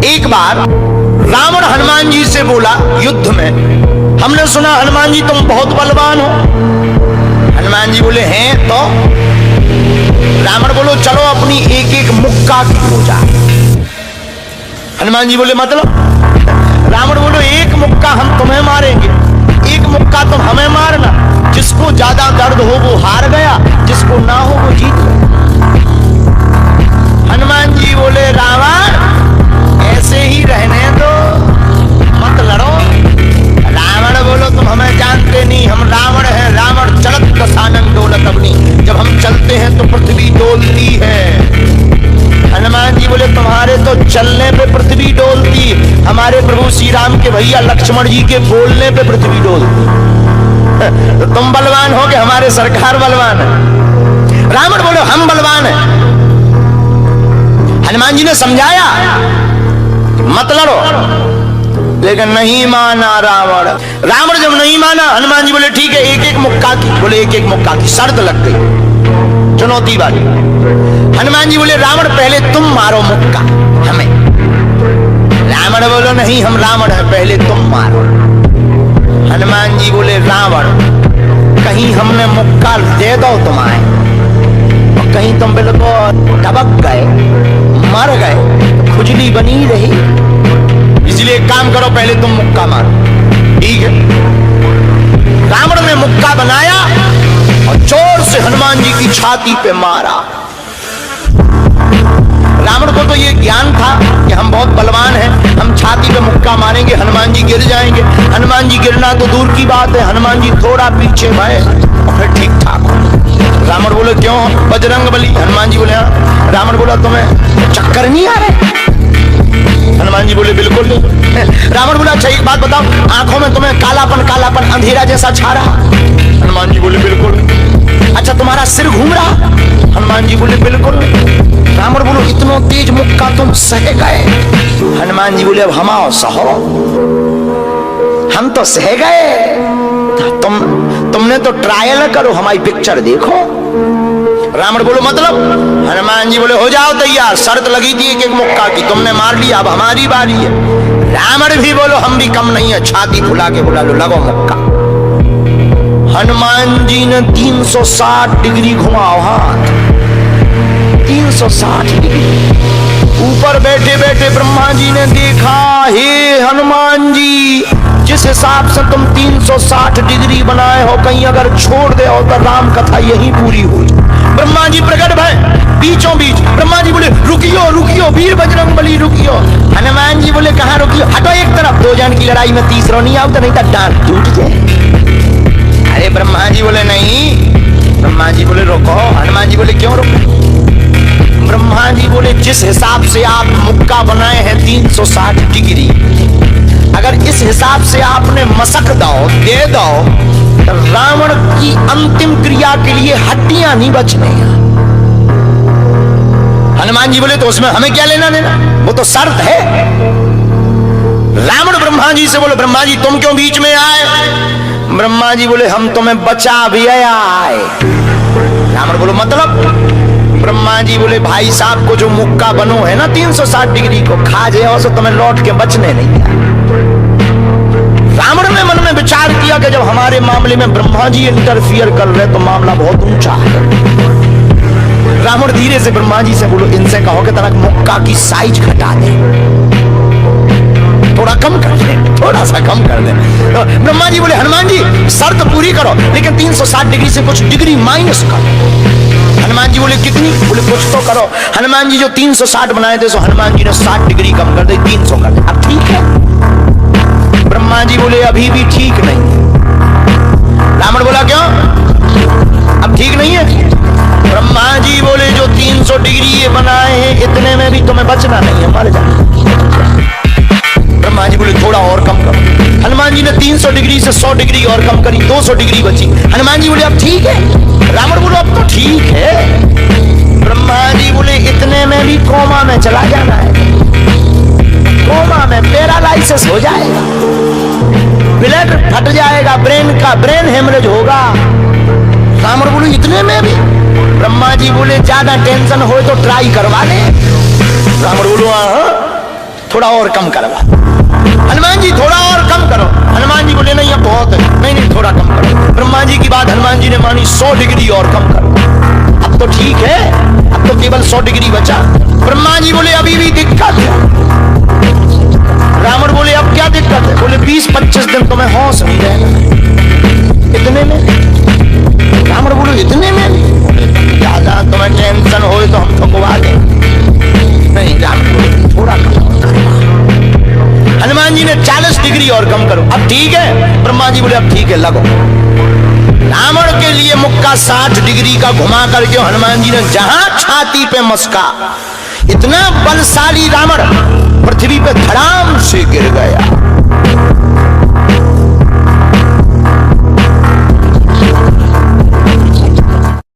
एक बार रावण हनुमान जी से बोला युद्ध में, हमने सुना हनुमान जी तुम बहुत बलवान हो। हनुमान जी बोले हैं तो? रावण बोलो चलो अपनी एक एक मुक्का की हो जाए। हनुमान जी बोले मतलब? रावण बोलो एक मुक्का हम तुम्हें मारेंगे, एक मुक्का तुम हमें मारना। जिसको ज्यादा दर्द हो वो हार गया, जिसको ना हो वो जीत गया। हनुमान जी बोले रावण ऐसे ही रहने दो, मत लड़ो। रावण बोलो तुम हमें जानते नहीं, हम रावण हैं। रावण चलत दशानन डोलत अग्नि, जब हम चलते हैं तो पृथ्वी डोलती है। हनुमान जी बोले तुम्हारे तो चलने पे पृथ्वी डोलती, हमारे प्रभु श्री राम के भैया लक्ष्मण जी के बोलने पे पृथ्वी डोलती। तो तुम बलवान हो कि हमारे सरकार बलवान है? रावण बोले हम बलवान हैं। हनुमान जी ने समझाया मत लड़ो, लेकिन नहीं माना रावण। रावण जब नहीं माना, हनुमान जी बोले ठीक है एक एक मुक्का की। बोले एक एक मुक्का की शर्त लग गई, चुनौती वाली। हनुमान जी बोले रावण पहले तुम मारो मुक्का हमें। रावण बोलो नहीं हम रावण है, पहले तुम मारो। हनुमान जी बोले रावण कहीं हमने मुक्का दे दो तुम्हारे, और कहीं तुम बिल्कुल टबक गए मर गए, खुजली बनी रही। इसलिए एक काम करो पहले तुम मुक्का मारो। ठीक है। रावण ने मुक्का बनाया और जोर से हनुमान जी की छाती पे मारा। रावण को तो ये ज्ञान था कि हम बहुत बलवान हैं, हम छाती पे मुक्का मारेंगे हनुमान जी गिर जाएंगे। हनुमान जी गिरना तो दूर की बात है, हनुमान जी थोड़ा पीछे भय और फिर ठीक ठाक हो। रावण बोले क्यों बजरंग बली? हनुमान जी बोले हाँ। रावण बोला तुम्हें चक्कर नहीं आ रहे? हनुमान जी बोले बिल्कुल नहीं। रावण बोला अच्छा एक बात बताओ, आंखों में तुम्हें कालापन कालापन अंधेरा जैसा छा रहा? हनुमान जी बोले बिल्कुल। अच्छा तुम्हारा सिर घूम रहा? हनुमान जी बोले बिल्कुल। रावण बोलो इतना तेज मुक्का तुम सह गए? हनुमान जी बोले अब हम आओ सहो, हम तो सह गए, तुमने तो ट्रायल करो, हमारी पिक्चर देखो। रावण बोलो मतलब? हनुमान जी बोले हो जाओ तैयार, शर्त लगी थी एक एक मुक्का की, तुमने मार लिया, अब हमारी बारी है। रावण भी बोलो हम भी कम नहीं है, छाती फुला के बोला लो लगो मुक्का। हनुमान जी ने 360 डिग्री घुमाओ हाथ, 360 डिग्री। ऊपर बैठे बैठे ब्रह्मा जी ने देखा, हे हनुमान जी जिस हिसाब से तुम 360 डिग्री बनाए हो, कहीं अगर छोड़ दे हो तो राम कथा यही पूरी हुई। ब्रह्मा जी प्रकट भय बीचों बीच। ब्रह्मा जी बोले रुकियो रुकियो वीर बजरंग बली रुकियो। हनुमान जी बोले कहां रुकियो? हटो एक तरफ, दो जन की लड़ाई में तीसरा नहीं आओ तो नहीं तो डांट टूट जाए। अरे ब्रह्मा जी बोले नहीं। ब्रह्मा जी बोले रुको। हनुमान जी बोले क्यों रुको? ब्रह्मा जी बोले जिस हिसाब से आप मुक्का बनाए हैं 360 डिग्री, अगर इस हिसाब से आपने मसक दो दे दो तो रावण की अंतिम क्रिया के लिए हड्डियां नहीं बचने। हनुमान जी बोले तो उसमें हमें क्या लेना देना, वो तो शर्त है। रावण ब्रह्मा जी से बोले ब्रह्मा जी तुम क्यों बीच में आए? ब्रह्मा जी बोले हम तुम्हें बचा भी आए। रावण बोलो मतलब? ब्रह्मा जी बोले भाई साहब को जो मुक्का बनो है ना 360 डिग्री को खा जाए तो तुम्हें लौट के बचने नहीं दिया। रावण ने मन में विचार किया कि जब हमारे मामले में ब्रह्मा जी इंटरफियर कर रहे तो मामला बहुत ऊंचा है। रावण धीरे से ब्रह्मा जी से बोलो इनसे कहो कि तनक मुक्का की साइज घटा दे, थोड़ा कम कर दे, थोड़ा सा कम कर दे। तो ब्रह्मा जी बोले हनुमान जी शर्त पूरी करो लेकिन 360 डिग्री से कुछ डिग्री माइनस करो। हनुमान जी बोले कितनी? बोले कुछ तो करो। हनुमान जी जो 360 बनाए थे सो हनुमान जी ने 60 डिग्री कम कर दी, 300 कर दी। अब ठीक है? ब्रह्मा जी बोले अभी भी ठीक नहीं। रावण बोला क्यों? अब ठीक नहीं है? ब्रह्मा जी बोले जो 300 डिग्री ये बनाए हैं इतने में भी तुम्हें बचना नहीं है, मर जाना। ब्रह्मा जी बोले थोड़ा और कम करो। हनुमान जी ने 300 डिग्री से 100 डिग्री और कम करी, 200 डिग्री बची। हनुमान जी बोले अब ठीक है? रावण बोलो अब तो ठीक है। ब्रह्मा जी बोले इतने में भी कोमा में चला जाना है, कोमा में पैरालाइसिस हो जाएगा, ब्लड फट जाएगा, ब्रेन हेमरेज होगा। रावण बोले इतने में भी? ब्रह्मा जी बोले ज्यादा टेंशन हो तो ट्राई करवा ले। रावण बोलो हाँ। थोड़ा और कम करवा। हनुमान जी थोड़ा और कम करो। हनुमान जी बोले नहीं अब बहुत है, नहीं नहीं थोड़ा कम करो। ब्रह्मा जी की बात हनुमान जी ने मानी, 100 डिग्री और कम करो। अब तो ठीक है, अब तो केवल 100 डिग्री बचा। ब्रह्मा जी बोले अभी भी दिक्कत है। रावण बोले अब क्या दिक्कत है? बोले 20-25 दिन तुम्हें होश नहीं रहना। इतने में? रावण बोले इतने में? ज्यादा तुम्हें टेंशन हो तो हम ठुकवा दें। नहीं, रावण बोले थोड़ा कम। हनुमान जी ने 40 डिग्री और कम करो। अब ठीक है? ब्रह्मा जी बोले अब ठीक है लगो। रावण के लिए मुक्का 60 डिग्री का घुमा करके हनुमान जी ने जहां छाती पे मस्का, इतना बलशाली रावण पृथ्वी पे धड़ाम से गिर गया।